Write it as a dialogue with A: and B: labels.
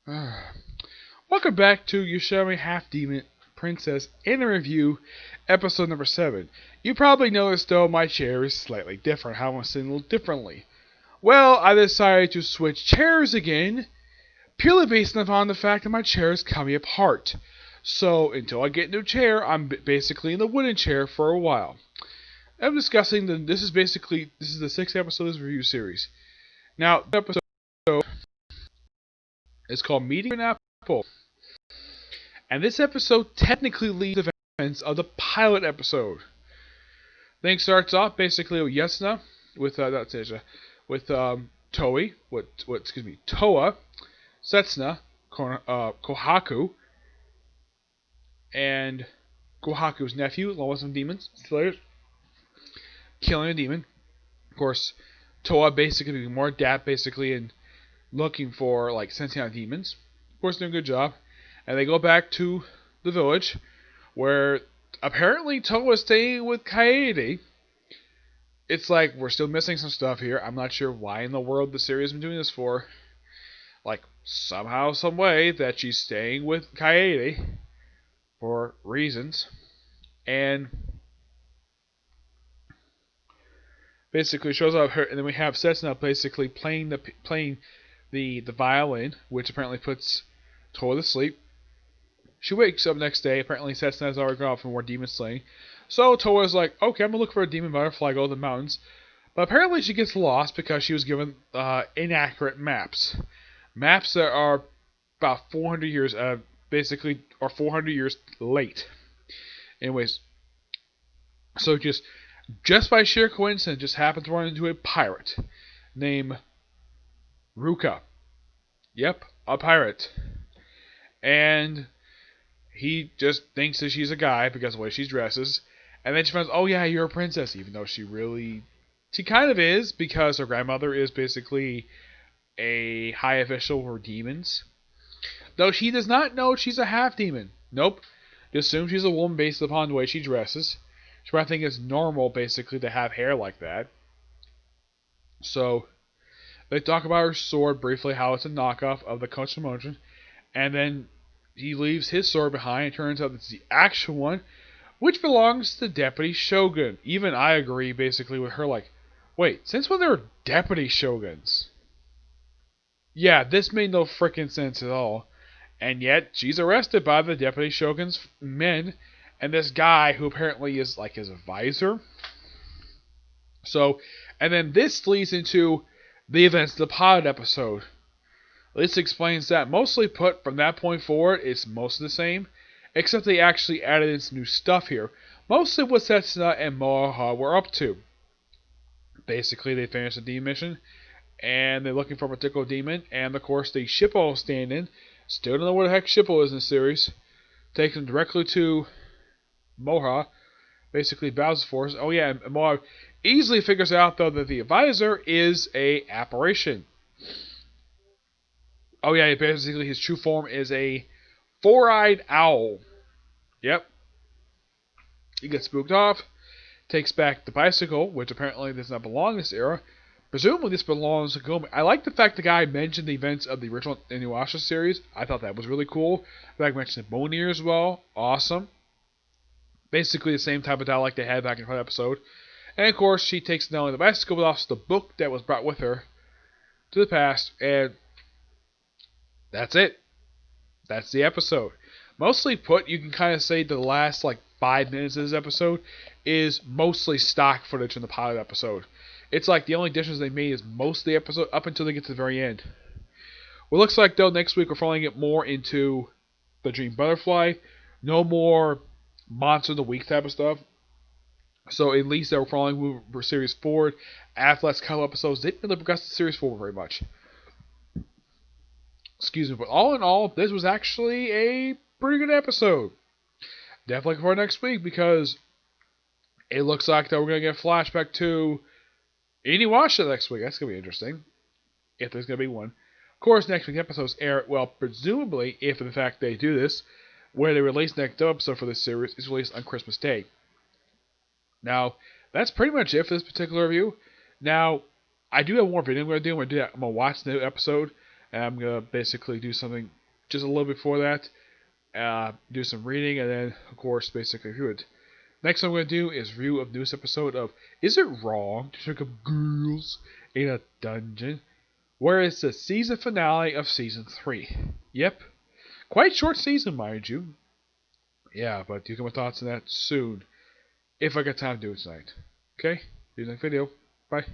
A: Welcome back to Yashahime Half Demon Princess in a Review, episode number 7. You probably noticed though my chair is slightly different, how I'm sitting a little differently. Well, I decided to switch chairs again, purely based upon the fact that my chair is coming apart. So until I get a new chair, I'm basically in the wooden chair for a while. I'm discussing this is the 6th episode of this review series. Now, the episode is called Meeting an Apple. And this episode technically leads the events of the pilot episode. Thing starts off basically with Yasna, with Toi, Toa, Setsuna, Kohaku, and Kohaku's nephew, along with some demons, slayers, killing a demon. Of course, Toa basically being more adept, and looking for sentient demons. Of course, doing a good job. And they go back to the village, where apparently Toa is staying with Kaede. It's like we're still missing some stuff here. I'm not sure why in the world the series has been doing this for. Somehow, some way that she's staying with Kaede for reasons. And basically shows up her, and then we have Setsuna basically playing the violin, which apparently puts Toa to sleep. She wakes up next day. Apparently, Setsuna has already gone off for more demon slaying. So Toa's like, okay, I'm gonna look for a demon butterfly, go to the mountains. But apparently, she gets lost because she was given inaccurate maps. Maps that are about 400 years, or 400 years late. Anyways, so just by sheer coincidence, just happened to run into a pirate named Ruka. Yep, a pirate. And he just thinks that she's a guy because of the way she dresses. And then she finds, oh yeah, you're a princess, even though she kind of is, because her grandmother is basically a high official for demons. Though she does not know she's a half demon. Nope. Just assumes she's a woman based upon the way she dresses. She probably thinks it's normal, basically, to have hair like that. So, they talk about her sword briefly, how it's a knockoff of the Kochimogen. And then he leaves his sword behind. It turns out it's the actual one, which belongs to Deputy Shogun. Even I agree, basically, with her, wait, since when there were Deputy Shoguns? Yeah, this made no freaking sense at all. And yet, she's arrested by the Deputy Shogun's men, and this guy who apparently is his advisor. So, and then this leads into the events of the pilot episode. This explains that. Mostly put from that point forward, it's mostly the same, except they actually added in some new stuff here. Mostly what Setsuna and Moha were up to. Basically, they finished the demon mission, and they're looking for a particular demon, and of course, the Shippo stand-in, still don't know where the heck Shippo is in the series, takes them directly to Moha, basically Bowser's force. Oh yeah, and Moha easily figures out, though, that the advisor is a apparition. Oh yeah, basically his true form is a four-eyed owl. Yep. He gets spooked off, takes back the bicycle, which apparently does not belong in this era. Presumably this belongs to Gomi. I like the fact the guy mentioned the events of the original Inuyasha series. I thought that was really cool. The fact mentioned Bonir as well. Awesome. Basically the same type of dialogue they had back in the episode. And of course, she takes not only the bicycle, but also the book that was brought with her to the past. And that's it. That's the episode. Mostly put, you can kind of say the last 5 minutes of this episode is mostly stock footage from the pilot episode. It's the only additions they made is most of the episode up until they get to the very end. What looks like though next week we're following it more into the Dream Butterfly. No more Monster of the Week type of stuff. So at least they're following the series forward. After the last couple episodes, they didn't really progress the series forward very much. Excuse me, but all in all, this was actually a pretty good episode. Definitely for next week because it looks like that we're going to get a flashback to Inuyasha next week. That's going to be interesting. If there's going to be one. Of course, next week's episodes air, well, presumably, if in fact they do this, where they release the next episode for this series is released on Christmas Day. Now, that's pretty much it for this particular review. Now, I do have more video I'm going to do. I'm going to watch the new episode. And I'm gonna basically do something just a little before that, do some reading, and then of course basically review it. Next, I'm gonna do is review of newest episode of Is It Wrong to Trick Up Girls in a Dungeon? Where it's the season finale of season 3. Yep, quite short season, mind you. Yeah, but you get my thoughts on that soon, if I got time to do it tonight. Okay, see you next video. Bye.